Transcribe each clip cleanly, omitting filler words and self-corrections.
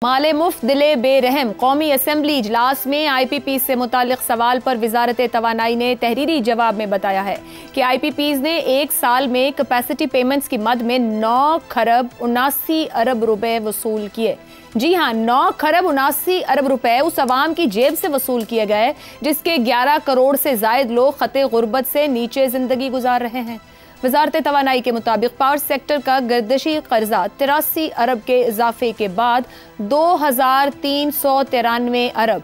माले मुफ्त दिले बेरहम। कौमी असम्बली इजलास में IPPs से मुतालिक सवाल पर वजारत तवानाई ने तहरीरी जवाब में बताया है कि IPPs ने एक साल में कैपेसिटी पेमेंट्स की मद में 9 खरब 79 अरब रुपए वसूल किए। जी हाँ, 9 खरब 79 अरब रुपए उस अवाम की जेब से वसूल किए गए जिसके 11 करोड़ से जायद लोग खते गुर्बत से नीचे जिंदगी गुजार रहे हैं। वजारत तवानाई के मुताबिक पावर सेक्टर का गर्दशी कर्जा 83 अरब के इजाफे के बाद 2393 अरब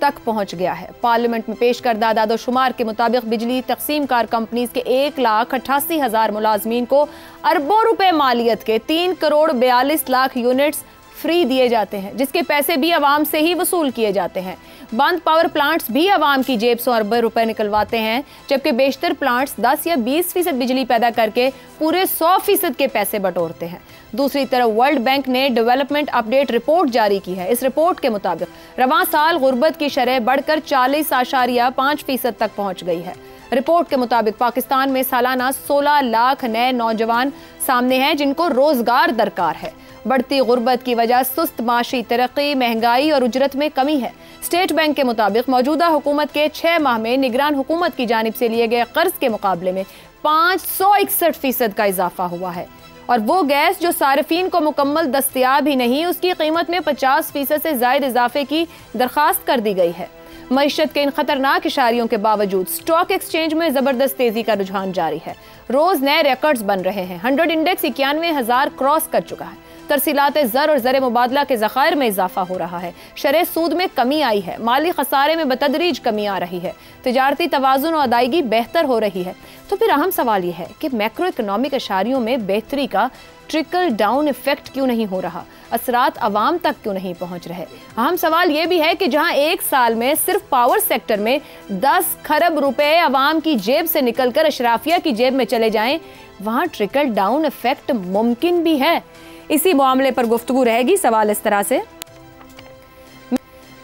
तक पहुंच गया है। पार्लियामेंट में पेश करदा दादोशुमार के मुताबिक बिजली तकसीम कार कंपनीज के 1,88,000 मुलाजमीन को अरबों रुपए मालियत के 3 करोड़ 42 लाख यूनिट्स फ्री दिए जाते हैं, जिसके पैसे भी आवाम से ही वसूल किए जाते हैं। बंद पावर प्लांट्स भी आवाम की जेब से अरबों रुपए निकलवाते हैं, जबकि बेशतर प्लांट्स 10 या 20% बिजली पैदा करके पूरे 100% के पैसे बटोरते हैं। दूसरी तरफ वर्ल्ड बैंक ने डेवलपमेंट अपडेट रिपोर्ट जारी की है। इस रिपोर्ट के मुताबिक रवां साल गुर्बत की शरह बढ़कर 40.5% तक पहुंच गई है। रिपोर्ट के मुताबिक पाकिस्तान में सालाना 16 लाख नए नौजवान सामने हैं जिनको रोजगार दरकार है। बढ़ती गुर्बत की वजह सुस्त माशी तरक्की, महंगाई और उजरत में कमी है। स्टेट बैंक के मुताबिक मौजूदा हुकूमत के 6 माह में निगरान हुकूमत की जानिब से लिए गए कर्ज के मुकाबले में 561% का इजाफा हुआ है, और वो गैस जो सार्फिन को मुकम्मल दस्तयाब ही नहीं, उसकी कीमत में 50% से ज्यादा इजाफे की दरखास्त कर दी गई है। मईशत के इन खतरनाक इशारियों के बावजूद स्टॉक एक्सचेंज में जबरदस्त तेजी का रुझान जारी है। रोज नए रिकॉर्ड्स बन रहे हैं। 100 इंडेक्स 91,000 क्रॉस कर चुका है। तरसीलात ज़र और ज़र मुबादला के ज़खायर में इजाफा हो रहा है। शरह सूद में कमी आई है। माली खसारे में बतदरीज कमी आ रही है। तिजारती तवाज़ुन और अदायगी बेहतर हो रही है। तो फिर अहम सवाल यह है कि मैक्रो इकनॉमिक अशारियों में बेहतरी का ट्रिकल डाउन इफेक्ट क्यों नहीं हो रहा, असरात अवाम तक क्यों नहीं पहुंच रहे। अहम सवाल यह भी है कि जहां एक साल में सिर्फ पावर सेक्टर में 10 खरब रुपए अवाम की जेब से निकलकर अशराफिया की जेब में चले जाएं, वहां ट्रिकल डाउन इफेक्ट मुमकिन भी है। इसी मामले पर गुफ्तगू रहेगी। सवाल इस तरह से,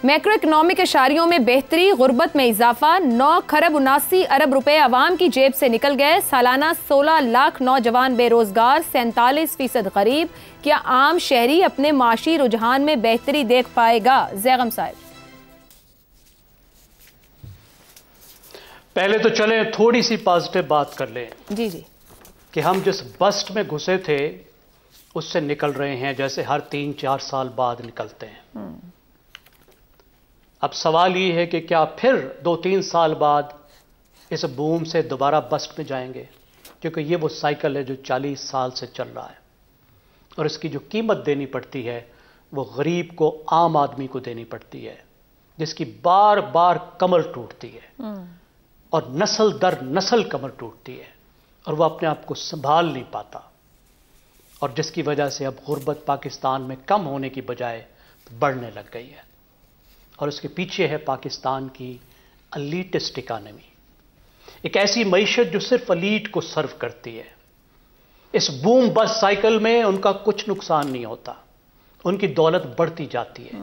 मैक्रो इकनॉमिक इशारियों में बेहतरी, गुर्बत में इजाफा, 9 खरब 79 अरब रुपए अवाम की जेब से निकल गए, सालाना 16 लाख नौजवान बेरोजगार, 47% गरीब। क्या आम शहरी अपने माशी रुझान में बेहतरी देख पाएगा? जैगम साहब, पहले तो चले थोड़ी सी पॉजिटिव बात कर लें। जी कि हम जिस बस्ट में घुसे थे उससे निकल रहे हैं, जैसे हर 3-4 साल बाद निकलते हैं। अब सवाल ये है कि क्या फिर 2-3 साल बाद इस बूम से दोबारा बस्ट में जाएंगे, क्योंकि ये वो साइकिल है जो 40 साल से चल रहा है, और इसकी जो कीमत देनी पड़ती है वो गरीब को, आम आदमी को देनी पड़ती है, जिसकी बार बार कमर टूटती है और नस्ल दर नस्ल कमर टूटती है, और वह अपने आप को संभाल नहीं पाता, और जिसकी वजह से अब गुर्बत पाकिस्तान में कम होने की बजाय बढ़ने लग गई है। और उसके पीछे है पाकिस्तान की अलीटिस्ट इकानमी, एक ऐसी मईशत जो सिर्फ अलीट को सर्व करती है। इस बूम बस्ट साइकिल में उनका कुछ नुकसान नहीं होता, उनकी दौलत बढ़ती जाती है।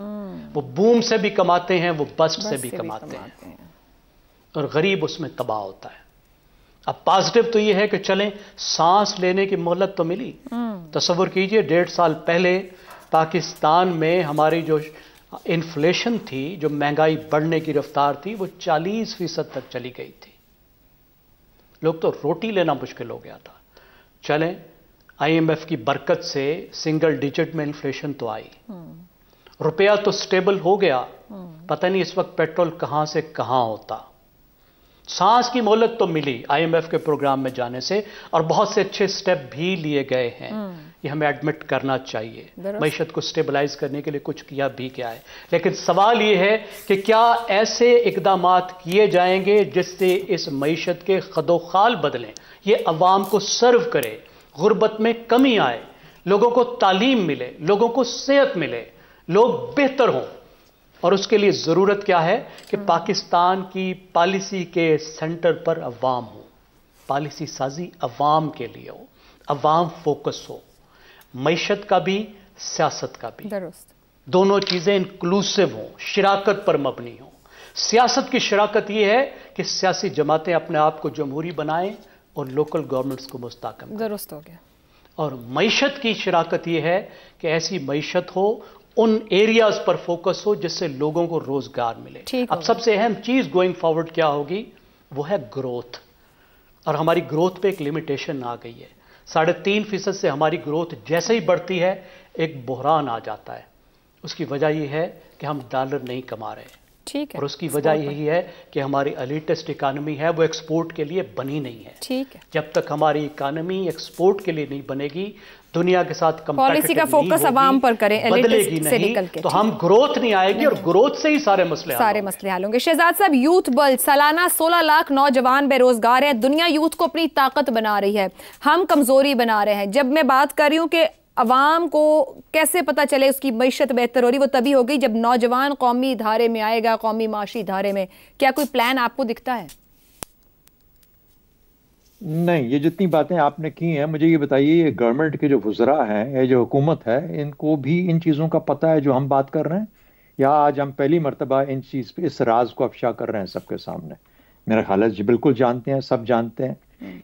वो बूम से भी कमाते हैं, वो बस्ट से भी कमाते हैं, और गरीब उसमें तबाह होता है। अब पॉजिटिव तो ये है कि चलें, सांस लेने की मोहलत तो मिली। तसव्वुर कीजिए, 1.5 साल पहले पाकिस्तान में हमारी जो इन्फ्लेशन थी, जो महंगाई बढ़ने की रफ्तार थी, वो 40% तक चली गई थी। लोग तो रोटी लेना मुश्किल हो गया था। चलें, IMF की बरकत से सिंगल डिजिट में इन्फ्लेशन तो आई, रुपया तो स्टेबल हो गया। पता नहीं इस वक्त पेट्रोल कहां से कहां होता। सांस की मोहलत तो मिली IMF के प्रोग्राम में जाने से, और बहुत से अच्छे स्टेप भी लिए गए हैं, ये हमें एडमिट करना चाहिए। मईशत को स्टेबलाइज करने के लिए कुछ किया भी क्या है, लेकिन सवाल ये है कि क्या ऐसे इकदामात किए जाएंगे जिससे इस मईशत के खदोखाल बदलें, ये अवाम को सर्व करे, गुर्बत में कमी आए, लोगों को तालीम मिले, लोगों को सेहत मिले, लोग बेहतर हों। और उसके लिए जरूरत क्या है कि पाकिस्तान की पॉलिसी के सेंटर पर अवाम हो, पॉलिसी साजी अवाम के लिए हो, अवाम फोकस हो, मईशत का भी, सियासत का भी, दोनों चीजें इंक्लूसिव हो, शराकत पर मबनी हो। सियासत की शराकत यह है कि सियासी जमातें अपने आप को जमहूरी बनाएं और लोकल गवर्नमेंट्स को मुस्तहकम। दुरुस्त हो गया। और मईशत की शराकत यह है कि ऐसी मईशत हो, उन एरियाज पर फोकस हो जिससे लोगों को रोजगार मिले। अब सबसे अहम चीज गोइंग फॉरवर्ड क्या होगी, वो है ग्रोथ। और हमारी ग्रोथ पे एक लिमिटेशन आ गई है। 3.5% से हमारी ग्रोथ जैसे ही बढ़ती है एक बहरान आ जाता है। उसकी वजह यह है कि हम डॉलर नहीं कमा रहे, ठीक है, और उसकी वजह यही है कि हमारी एलिटिस्ट इकोनॉमी है वो एक्सपोर्ट के लिए बनी नहीं है। ठीक है, जब तक हमारी इकोनॉमी एक्सपोर्ट के लिए नहीं बनेगी, दुनिया के साथ पॉलिसी का फोकस अवाम पर करें, बदलेगी नहीं, तो हम ग्रोथ नहीं आएगी, और ग्रोथ से ही सारे मसले हल होंगे। शहजाद साहब, यूथ बल, सालाना 16 लाख नौजवान बेरोजगार हैं। दुनिया यूथ को अपनी ताकत बना रही है, हम कमजोरी बना रहे हैं। जब मैं बात कर रही हूं कि अवाम को कैसे पता चले उसकी मईशत बेहतर हो रही, वो तभी होगी जब नौजवान कौमी धारे में आएगा, कौमी माशी धारे में। क्या कोई प्लान आपको दिखता है? नहीं, ये जितनी बातें आपने की हैं, मुझे ये बताइए, ये गवर्नमेंट के जो वुज़रा हैं, ये जो हुकूमत है, इनको भी इन चीज़ों का पता है जो हम बात कर रहे हैं, या आज हम पहली मर्तबा इस राज को अफशा कर रहे हैं सबके सामने? मेरा ख्याल है जी बिल्कुल जानते हैं, सब जानते हैं।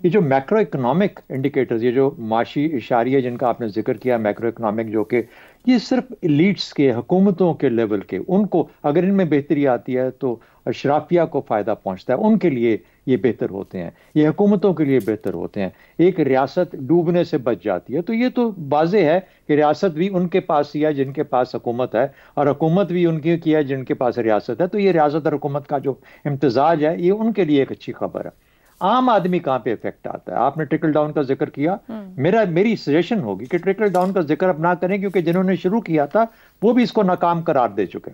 ये जो मैक्रो इकोनॉमिक इंडिकेटर्स, ये जो माशी इशारिया जिनका आपने जिक्र किया, मैक्रो इकोनॉमिक, जो कि ये सिर्फ एलीट्स के, हुकूमतों के लेवल के, उनको अगर इनमें बेहतरी आती है तो अशराफिया को फ़ायदा पहुंचता है, उनके लिए ये बेहतर होते हैं, ये हुकूमतों के लिए बेहतर होते हैं। एक रियासत डूबने से बच जाती है, तो ये तो वाज़ेह है कि रियासत भी उनके पास ही है जिनके पास हुकूमत है, और हुकूमत भी उनकी की है जिनके पास रियासत है। तो ये रियासत और हुकूमत का जो इम्तजाज है, ये उनके लिए एक अच्छी खबर है। आम आदमी कहाँ पे इफेक्ट आता है? आपने ट्रिकल डाउन का जिक्र किया, मेरी सजेशन होगी कि ट्रिकल डाउन का जिक्र अब ना करें, क्योंकि जिन्होंने शुरू किया था वो भी इसको नाकाम करार दे चुके।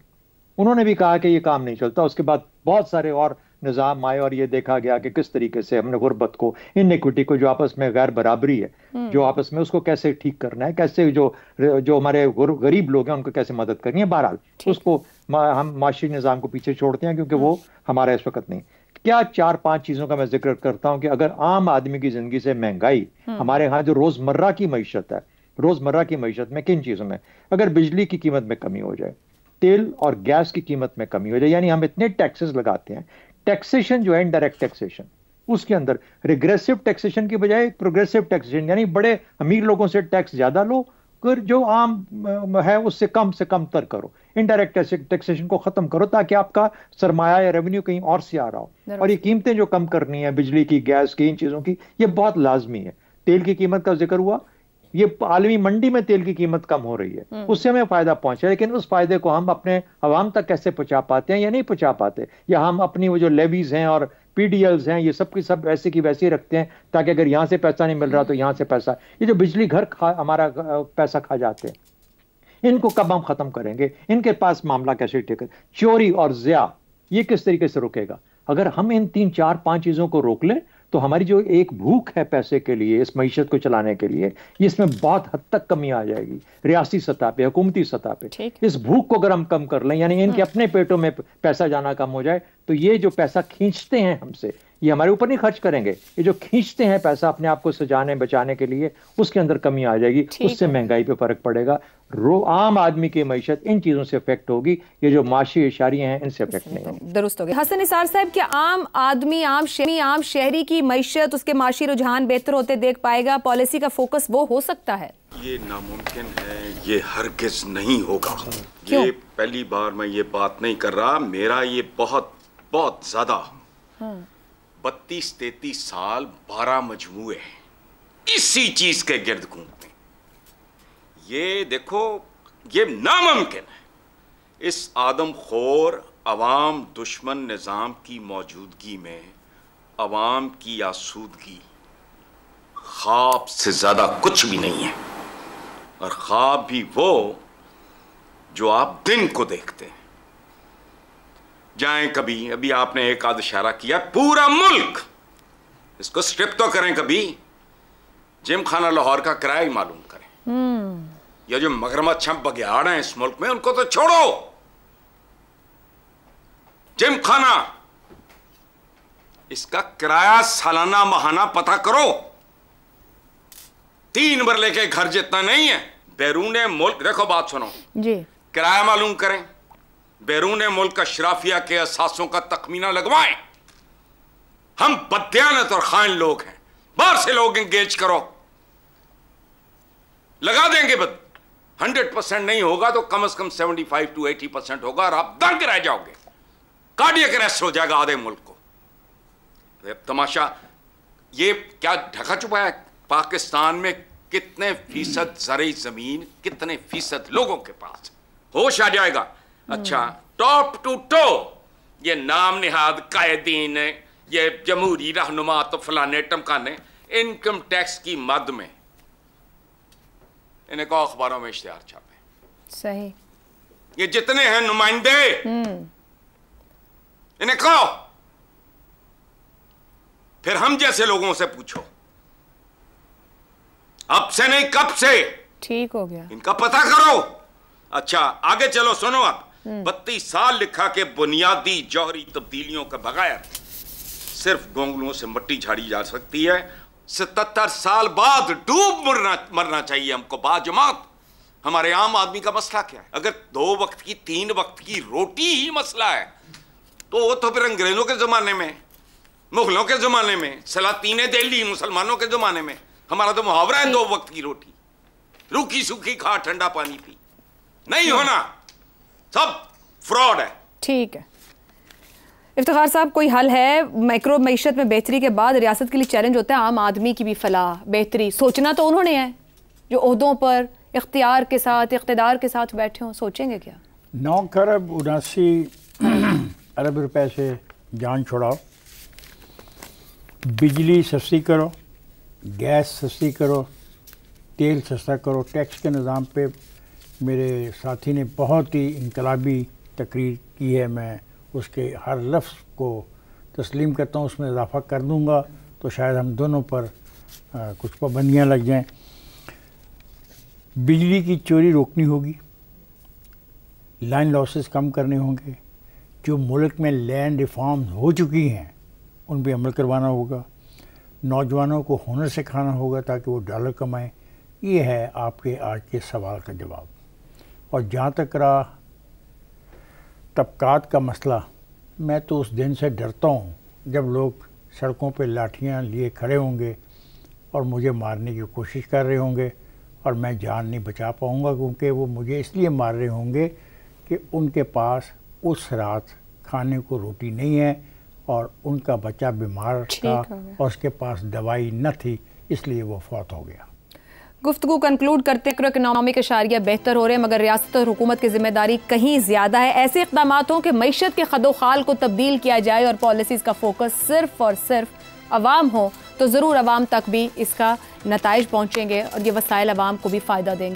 उन्होंने भी कहा कि ये काम नहीं चलता। उसके बाद बहुत सारे और निज़ाम आए, और ये देखा गया कि किस तरीके से हमने गुर्बत को, इनइक्विटी को, जो आपस में गैर बराबरी है जो आपस में, उसको कैसे ठीक करना है, कैसे जो हमारे गरीब लोग हैं उनको कैसे मदद करनी है। बहरहाल उसको हम माशी निज़ाम को पीछे छोड़ते हैं, क्योंकि वो हमारा इस वक्त नहीं। क्या 4-5 चीजों का मैं जिक्र करता हूं कि अगर आम आदमी की जिंदगी से महंगाई, हमारे यहाँ जो रोजमर्रा की मईशत है, रोजमर्रा की मईशत में किन चीजों में, अगर बिजली की कीमत में कमी हो जाए, तेल और गैस की कीमत में कमी हो जाए, यानी हम इतने टैक्सेस लगाते हैं, टैक्सेशन जो है इनडायरेक्ट टैक्सेशन, उसके अंदर रिग्रेसिव टैक्सेशन की बजाय प्रोग्रेसिव टैक्सेशन, यानी बड़े अमीर लोगों से टैक्स ज्यादा लो, कर जो आम है उससे कम तर करो, इनडायरेक्ट टैक्सेशन को खत्म करो, ताकि आपका सरमाया या रेवेन्यू कहीं और से आ रहा हो। और ये कीमतें जो कम करनी है, बिजली की, गैस की, इन चीजों की, ये बहुत लाजमी है। तेल की कीमत का जिक्र हुआ, ये आलमी मंडी में तेल की कीमत कम हो रही है, उससे हमें फायदा पहुंचा, लेकिन उस फायदे को हम अपने अवाम तक कैसे पहुंचा पाते हैं या नहीं पहुंचा पाते, या हम अपनी वो जो लेवीज हैं और पीडीएल्स हैं, ये सब की सब वैसे की वैसे ही रखते हैं, ताकि अगर यहां से पैसा नहीं मिल रहा तो यहां से पैसा, ये जो बिजली घर हमारा पैसा खा जाते हैं, इनको कब हम खत्म करेंगे? इनके पास मामला कैसे ठीक है? चोरी और ज़िया, ये किस तरीके से रुकेगा? अगर हम इन 3-4-5 चीजों को रोक लें तो हमारी जो एक भूख है पैसे के लिए, इस मईशत को चलाने के लिए, इसमें बहुत हद तक कमी आ जाएगी रियासी सतह पे, हुकूमती सतह पे। इस भूख को अगर हम कम कर लें, यानी इनके अपने पेटों में पैसा जाना कम हो जाए, तो ये जो पैसा खींचते हैं हमसे, ये हमारे ऊपर नहीं खर्च करेंगे, ये जो खींचते हैं पैसा अपने आप को सजाने बचाने के लिए, उसके अंदर कमी आ जाएगी, उससे महंगाई पे फर्क पड़ेगा, आम आदमी की मईशत इन चीजों से इफेक्ट होगी। ये जो माशी इशारियां हैं इनसे इफेक्ट नहीं होगी। दुरुस्त हो गया। हसन निसार साहब, क्या आम आदमी, आम शहरी की मईशत, उसके माशी रुझान बेहतर होते देख पाएगा? पॉलिसी का फोकस वो हो सकता है? ये नामुमकिन है, ये हरगिज नहीं होगा। ये पहली बार मैं ये बात नहीं कर रहा, मेरा ये बहुत ज्यादा 32-33 साल 12 मजमूए हैं इसी चीज के गिर्द घूमते। ये देखो, ये नामुमकिन है। इस आदमखोर अवाम दुश्मन निजाम की मौजूदगी में अवाम की आसूदगी ख्वाब से ज्यादा कुछ भी नहीं है, और ख्वाब भी वो जो आप दिन को देखते हैं। जाएं कभी, अभी आपने एक आध इशारा किया, पूरा मुल्क इसको स्ट्रिप तो करें, कभी जिम खाना लाहौर का किराया ही मालूम करें। ये जो मगरमच्छ बघियाड़ हैं इस मुल्क में, उनको तो छोड़ो, जिम खाना इसका किराया सालाना माहाना पता करो, 3 मरले के घर जितना नहीं है। बैरून मुल्क, देखो बात सुनो जी, किराया मालूम करें, बैरून मुल्क अशराफिया के असासों का तखमीना लगवाएं। हम बददियानत और खाइन लोग हैं, बाहर से लोग इंगेज करो, लगा देंगे 100% नहीं होगा तो कम से कम 75 to 80% होगा और आप दंग रह जाओगे, कार्डियक अरेस्ट हो जाएगा आधे मुल्क को। तो तमाशा ये क्या ढका छुपा है? पाकिस्तान में कितने फीसद ज़रई ज़मीन, कितने फीसद लोगों के पास, होश आ जाएगा। अच्छा, टॉप टू टो ये नाम निहाद कायदीन, ये जमहूरी रहनुमा तो फलाने टमकाने, इनकम टैक्स की मद में इन्हें कहो अखबारों में इश्तिहार छापे। सही। ये जितने हैं नुमाइंदे, इन्हें कहो, फिर हम जैसे लोगों से पूछो, अब से नहीं कब से ठीक हो गया, इनका पता करो। अच्छा आगे चलो, सुनो अब। 32 साल लिखा के बुनियादी जौहरी तब्दीलियों के बगैर सिर्फ गोंगलुओं से मिट्टी झाड़ी जा सकती है। 77 साल बाद डूब मरना चाहिए हमको बाजमात। हमारे आम आदमी का मसला क्या है? अगर 2 वक्त की 3 वक्त की रोटी ही मसला है तो वो तो फिर अंग्रेजों के जमाने में, मुगलों के जमाने में, सलातीने दिल्ली मुसलमानों के जमाने में, हमारा तो मुहावरा है 2 वक्त की रोटी, रूखी सूखी खा ठंडा पानी पी। नहीं होना, सब फ्रॉड है। ठीक है इफ्तिखार साहब, कोई हल है? मैक्रो मईशत में बेहतरी के बाद रियासत के लिए चैलेंज होता है आम आदमी की भी फलाह बेहतरी। सोचना तो उन्होंने है जो ओहदों पर इख्तियार के साथ, इख्तिदार के साथ बैठे हों, सोचेंगे क्या? 9 खरब 79 अरब रुपए से जान छुड़ाओ, बिजली सस्ती करो, गैस सस्ती करो, तेल सस्ता करो। टैक्स के निज़ाम पे मेरे साथी ने बहुत ही इनकलाबी तकरीर की है, मैं उसके हर लफ्ज़ को तस्लीम करता हूँ। उसमें इजाफ़ा कर दूँगा तो शायद हम दोनों पर कुछ पाबंदियाँ लग जाएं। बिजली की चोरी रोकनी होगी, लाइन लॉसेस कम करने होंगे, जो मुल्क में लैंड रिफॉर्म हो चुकी हैं उन पर अमल करवाना होगा, नौजवानों को हुनर सिखाना होगा ताकि वो डॉलर कमाएं। ये है आपके आज के सवाल का जवाब। और जहाँ तक रहा तबकात का मसला, मैं तो उस दिन से डरता हूँ जब लोग सड़कों पे लाठियाँ लिए खड़े होंगे और मुझे मारने की कोशिश कर रहे होंगे और मैं जान नहीं बचा पाऊँगा, क्योंकि वो मुझे इसलिए मार रहे होंगे कि उनके पास उस रात खाने को रोटी नहीं है और उनका बच्चा बीमार था और उसके पास दवाई न थी, इसलिए वो फौत हो गया। गुफ्तगू कंक्लूड करते हैं, इकोनॉमिक इशारिया बेहतर हो रहे हैं मगर रियासत और हुकूमत की जिम्मेदारी कहीं ज़्यादा है। ऐसे इक़दाम हों कि मईशत के खदोखाल को तब्दील किया जाए और पॉलिसीज़ का फोकस सिर्फ और सिर्फ अवाम हो तो ज़रूर अवाम तक भी इसका नताइज पहुँचेंगे और ये वसाइल अवाम को भी फ़ायदा देंगे।